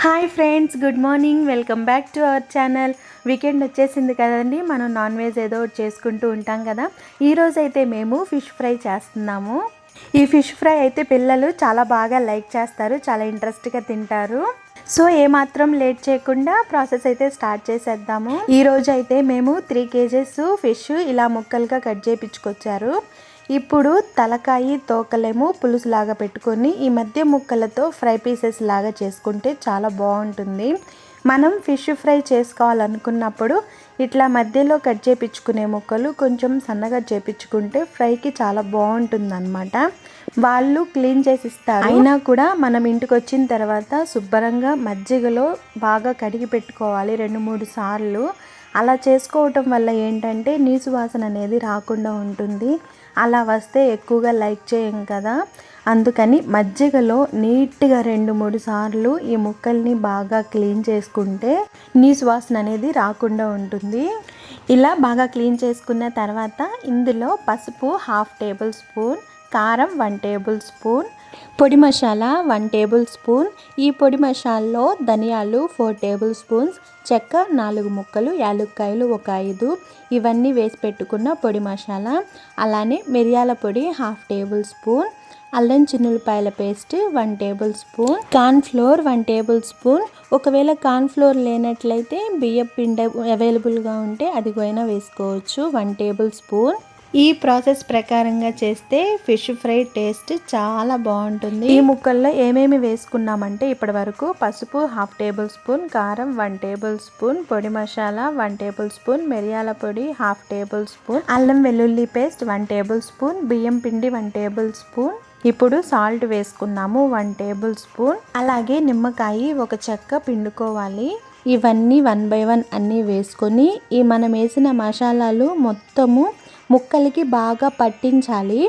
Hi friends, good morning. Welcome back to our channel. Weekend వచ్చేసింది కదండి, మనం non veg ఏదో ఒకటి చేసుకుంటూ ఉంటాం కదా. ఈరోజు అయితే మేము ఫిష్ ఫ్రై చేస్తున్నాము. ఈ ఫిష్ ఫ్రై అయితే పిల్లలు చాలా బాగా లైక్ చేస్తారు, చాలా ఇంట్రెస్ట్గా తింటారు. సో ఏమాత్రం లేట్ చేయకుండా ప్రాసెస్ అయితే స్టార్ట్ చేసేద్దాము. ఈరోజు అయితే మేము 3 kgs ఫిష్ ఇలా ముక్కలుగా కట్ చేయించుకొచ్చారు. ఇప్పుడు తలకాయి తోకలేమో పులుసు లాగా పెట్టుకొని ఈ మధ్య ముక్కలతో ఫ్రై పీసెస్ లాగా చేసుకుంటే చాలా బాగుంటుంది. మనం ఫిష్ ఫ్రై చేసుకోవాలనుకున్నప్పుడు ఇట్లా మధ్యలో కట్ చేయించుకునే ముక్కలు కొంచెం సన్నగా చేయించుకుంటే ఫ్రైకి చాలా బాగుంటుంది అన్నమాట. వాళ్ళు క్లీన్ చేసి ఇస్తారు. అయినా కూడా మనం ఇంటికి వచ్చిన తర్వాత శుభ్రంగా మజ్జిగలో బాగా కడిగి పెట్టుకోవాలి 2-3 సార్లు. అలా చేసుకోవటం వల్ల ఏంటంటే నీసు వాసన అనేది రాకుండా ఉంటుంది. అలా వస్తే ఎక్కువగా లైక్ చేయం కదా, అందుకని మజ్జిగలో నీట్గా 2-3 సార్లు ఈ ముక్కల్ని బాగా క్లీన్ చేసుకుంటే నీసు వాసన అనేది రాకుండా ఉంటుంది. ఇలా బాగా క్లీన్ చేసుకున్న తర్వాత ఇందులో పసుపు 1/2 టేబుల్ స్పూన్, కారం 1 టేబుల్ స్పూన్, పొడి మసాలా 1 టేబుల్ స్పూన్, ఈ పొడి మసాలాలో ధనియాలు 4 టేబుల్ స్పూన్స్, చెక్క 4 ముక్కలు, యాలక్కాయలు 1 5, ఇవన్నీ వేసి పెట్టుకున్న పొడి మసాలా. అలానే మిరియాల పొడి 1/2 టేబుల్ స్పూన్, అల్లం చిన్నులపాయల paste 1 tablespoon, corn flour 1 tablespoon. ఒకవేళ కార్న్ ఫ్లోర్ లేనట్లయితే బియ్యం పిండి అవైలబుల్గా ఉంటే అది కూడా వేసుకోవచ్చు 1 టేబుల్ స్పూన్. ఈ ప్రాసెస్ ప్రకారంగా చేస్తే ఫిష్ ఫ్రై టేస్ట్ చాలా బాగుంటుంది. ఈ ముక్కల్లో ఏమేమి వేసుకున్నామంటే ఇప్పటి వరకు పసుపు 1/2 టేబుల్ స్పూన్, కారం 1 టేబుల్ స్పూన్, పొడి మసాలా 1 టేబుల్ స్పూన్, మిరియాల పొడి 1/2 టేబుల్ స్పూన్, అల్లం వెల్లుల్లి పేస్ట్ 1 టేబుల్ స్పూన్, బియ్యం పిండి 1 టేబుల్ స్పూన్. ఇప్పుడు సాల్ట్ వేసుకున్నాము 1 టేబుల్ స్పూన్. అలాగే నిమ్మకాయ 1 చెక్క పిండుకోవాలి. ఇవన్నీ 1 by 1 అన్నీ వేసుకొని ఈ మనం వేసిన మసాలాలు మొత్తము ముక్కలకి బాగా పట్టించాలి.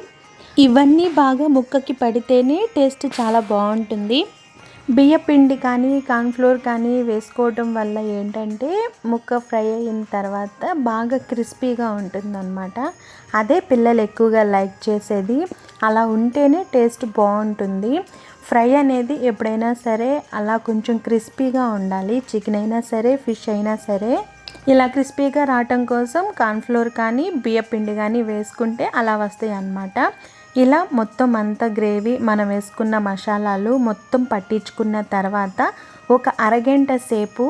ఇవన్నీ బాగా ముక్కకి పడితేనే టేస్ట్ చాలా బాగుంటుంది. బియ్య పిండి కానీ కార్న్ఫ్లోర్ కానీ వేసుకోవటం వల్ల ఏంటంటే ముక్క ఫ్రై అయిన తర్వాత బాగా క్రిస్పీగా ఉంటుందన్నమాట. అదే పిల్లలు ఎక్కువగా లైక్ చేసేది. అలా ఉంటేనే టేస్ట్ బాగుంటుంది. ఫ్రై అనేది ఎప్పుడైనా సరే అలా కొంచెం క్రిస్పీగా ఉండాలి. చికెన్ అయినా సరే, ఫిష్ అయినా సరే. ఇలా క్రిస్పీగా రావటం కోసం కార్న్ఫ్లోర్ కానీ బియ్య పిండి కానీ వేసుకుంటే అలా వస్తాయి అన్నమాట. ఇలా మొత్తం అంతా గ్రేవీ మనం వేసుకున్న మసాలాలు మొత్తం పట్టించుకున్న తర్వాత ఒక అరగంట సేపు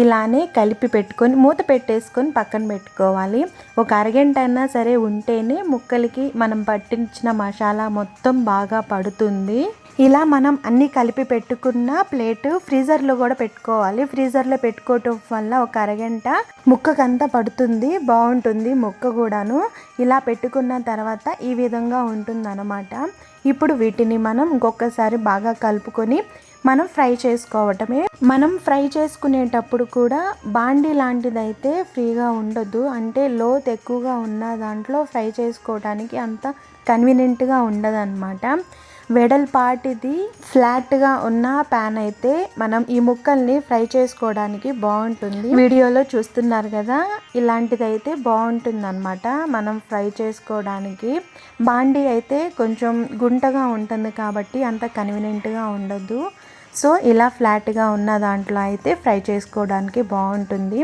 ఇలానే కలిపి పెట్టుకొని మూత పెట్టేసుకొని పక్కన పెట్టుకోవాలి. ఒక అరగంట అయినా సరే ఉంటేనే ముక్కలకి మనం పట్టించిన మసాలా మొత్తం బాగా పడుతుంది. ఇలా మనం అన్నీ కలిపి పెట్టుకున్న ప్లేట్ ఫ్రీజర్లో కూడా పెట్టుకోవాలి. ఫ్రీజర్లో పెట్టుకోవటం వల్ల ఒక అరగంట ముక్కకంతా పడుతుంది, బాగుంటుంది ముక్క కూడాను. ఇలా పెట్టుకున్న తర్వాత ఈ విధంగా ఉంటుంది అన్నమాట. ఇప్పుడు వీటిని మనం ఇంకొకసారి బాగా కలుపుకొని మనం ఫ్రై చేసుకోవటమే. మనం ఫ్రై చేసుకునేటప్పుడు కూడా బాండీ లాంటిదైతే ఫ్రీగా ఉండదు, అంటే లోతు ఎక్కువగా ఉన్న దాంట్లో ఫ్రై చేసుకోవడానికి అంత కన్వీనియంట్గా ఉండదు అన్నమాట. వెడల్పాటిది ఫ్లాట్గా ఉన్న ప్యాన్ అయితే మనం ఈ ముక్కల్ని ఫ్రై చేసుకోవడానికి బాగుంటుంది. వీడియోలో చూస్తున్నారు కదా, ఇలాంటిదైతే బాగుంటుంది అన్నమాట మనం ఫ్రై చేసుకోవడానికి. బాండీ అయితే కొంచెం గుంటగా ఉంటుంది కాబట్టి అంత కన్వీనియంట్గా ఉండదు. సో ఇలా ఫ్లాట్గా ఉన్న దాంట్లో అయితే ఫ్రై చేసుకోవడానికి బాగుంటుంది.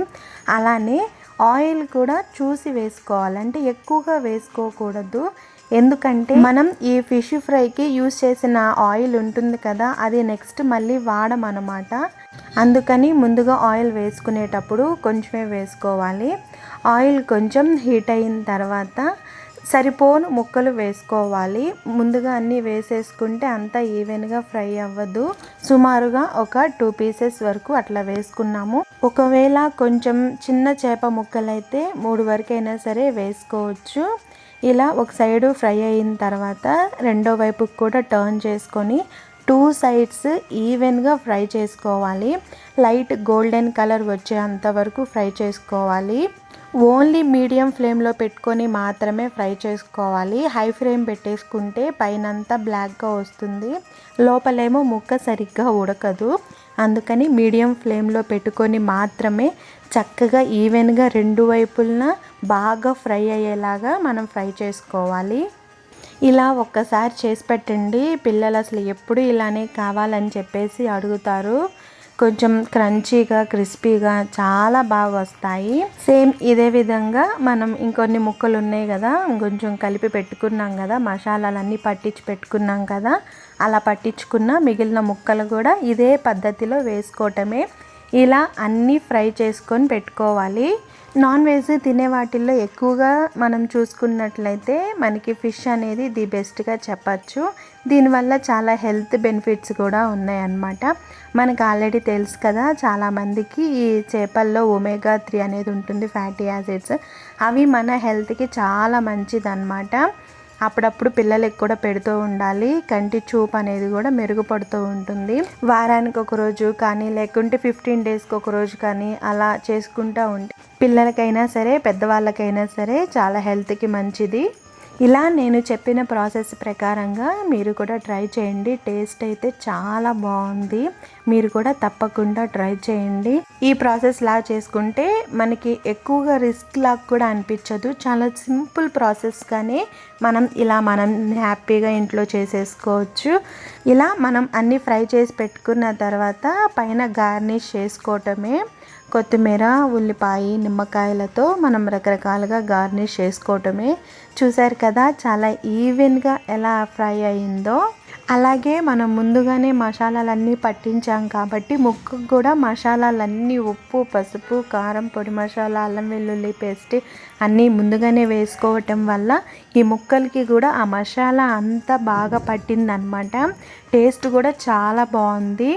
అలానే ఆయిల్ కూడా చూసి వేసుకోవాలి, అంటే ఎక్కువగా వేసుకోకూడదు. ఎందుకంటే మనం ఈ ఫిష్ ఫ్రైకి యూస్ చేసిన ఆయిల్ ఉంటుంది కదా, అది నెక్స్ట్ మళ్ళీ వాడమన్నమాట. అందుకని ముందుగా ఆయిల్ వేసుకునేటప్పుడు కొంచెమే వేసుకోవాలి. ఆయిల్ కొంచెం హీట్ అయిన తర్వాత సరిపోను ముక్కలు వేసుకోవాలి. ముందుగా అన్నీ వేసేసుకుంటే అంతా ఈవెన్గా ఫ్రై అవ్వదు. సుమారుగా ఒక 2 పీసెస్ వరకు అట్లా వేసుకున్నాము. ఒకవేళ కొంచెం చిన్న చేప ముక్కలైతే 3 వరకు అయినా సరే వేసుకోవచ్చు. ఇలా ఒక సైడు ఫ్రై అయిన తర్వాత రెండో వైపుకి కూడా టర్న్ చేసుకొని 2 సైడ్స్ ఈవెన్గా ఫ్రై చేసుకోవాలి. లైట్ గోల్డెన్ కలర్ వచ్చేంత వరకు ఫ్రై చేసుకోవాలి. ఓన్లీ మీడియం ఫ్లేమ్లో పెట్టుకొని మాత్రమే ఫ్రై చేసుకోవాలి. హై ఫ్లేమ్ పెట్టేసుకుంటే పైనంతా బ్లాక్గా వస్తుంది, లోపలేమో ముక్క సరిగ్గా ఉడకదు. అందుకని మీడియం ఫ్లేమ్లో పెట్టుకొని మాత్రమే చక్కగా ఈవెన్గా 2 వైపులన బాగా ఫ్రై అయ్యేలాగా మనం ఫ్రై చేసుకోవాలి. ఇలా ఒక్కసారి చేసి పెట్టండి, పిల్లలు అసలు ఎప్పుడు ఇలానే కావాలని చెప్పేసి అడుగుతారు. కొంచెం క్రంచీగా క్రిస్పీగా చాలా బాగా వస్తాయి. సేమ్ ఇదే విధంగా మనం ఇంకొన్ని ముక్కలు ఉన్నాయి కదా, కొంచెం కలిపి పెట్టుకున్నాం కదా, మసాలాలన్నీ పట్టించి పెట్టుకున్నాం కదా, అలా పట్టించుకున్న మిగిలిన ముక్కలు కూడా ఇదే పద్ధతిలో వేసుకోవటమే. ఇలా అన్నీ ఫ్రై చేసుకొని పెట్టుకోవాలి. నాన్ వెజ్ తినే వాటిల్లో ఎక్కువగా మనం చూసుకున్నట్లయితే మనకి ఫిష్ అనేది ది బెస్ట్గా చెప్పచ్చు. దీనివల్ల చాలా హెల్త్ బెనిఫిట్స్ కూడా ఉన్నాయన్నమాట. మనకు ఆల్రెడీ తెలుసు కదా, చాలామందికి ఈ చేపల్లో ఒమేగా 3 అనేది ఉంటుంది, ఫ్యాటీ యాసిడ్స్. అవి మన హెల్త్కి చాలా మంచిదన్నమాట. అప్పుడప్పుడు పిల్లలకి కూడా పెడుతూ ఉండాలి. కంటి చూపు అనేది కూడా మెరుగుపడుతూ ఉంటుంది. వారానికి ఒక రోజు కానీ లేకుంటే 15 డేస్కి ఒక రోజు కానీ అలా చేసుకుంటూ ఉంటే పిల్లలకైనా సరే పెద్దవాళ్ళకైనా సరే చాలా హెల్త్కి మంచిది. ఇలా నేను చెప్పిన ప్రాసెస్ ప్రకారంగా మీరు కూడా ట్రై చేయండి. టేస్ట్ అయితే చాలా బాగుంది. మీరు కూడా తప్పకుండా ట్రై చేయండి. ఈ ప్రాసెస్ లా చేసుకుంటే మనకి ఎక్కువగా రిస్క్ లాగా కూడా అనిపించదు. చాలా సింపుల్ ప్రాసెస్గానే మనం హ్యాపీగా ఇంట్లో చేసేసుకోవచ్చు. ఇలా మనం అన్నీ ఫ్రై చేసి పెట్టుకున్న తర్వాత పైన గార్నిష్ చేసుకోవటమే. కొత్తిమీర, ఉల్లిపాయ, నిమ్మకాయలతో మనం రకరకాలుగా గార్నిష్ చేసుకోవటమే. చూసారు కదా చాలా ఈవెన్గా ఎలా ఫ్రై అయిందో. అలాగే మనం ముందుగానే మసాలాలన్నీ పట్టించాం కాబట్టి ముక్కకు కూడా మసాలాలన్నీ ఉప్పు, పసుపు, కారం, పొడి మసాలా, అల్లం వెల్లుల్లి పేస్ట్ అన్నీ ముందుగానే వేసుకోవటం వల్ల ఈ ముక్కలకి కూడా ఆ మసాలా అంతా బాగా పట్టిందనమాట. టేస్ట్ కూడా చాలా బాగుంది.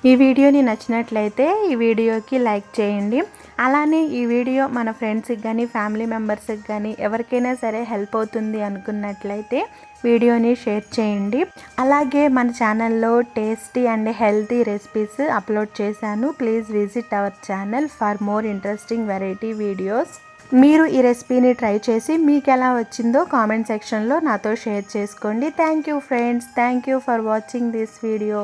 ఈ వీడియోని నచ్చినట్లయితే ఈ వీడియోకి లైక్ చేయండి. అలానే ఈ వీడియో మన ఫ్రెండ్స్కి కానీ ఫ్యామిలీ మెంబర్స్కి కానీ ఎవరికైనా సరే హెల్ప్ అవుతుంది అనుకున్నట్లయితే వీడియోని షేర్ చేయండి. అలాగే మన ఛానల్లో tasty and healthy recipes upload చేశాను. Please visit our channel for more interesting variety videos. మీరు ఈ రెసిపీని ట్రై చేసి మీకు ఎలా వచ్చిందో కామెంట్ సెక్షన్లో నాతో షేర్ చేసుకోండి. Thank you friends. Thank you for watching this video.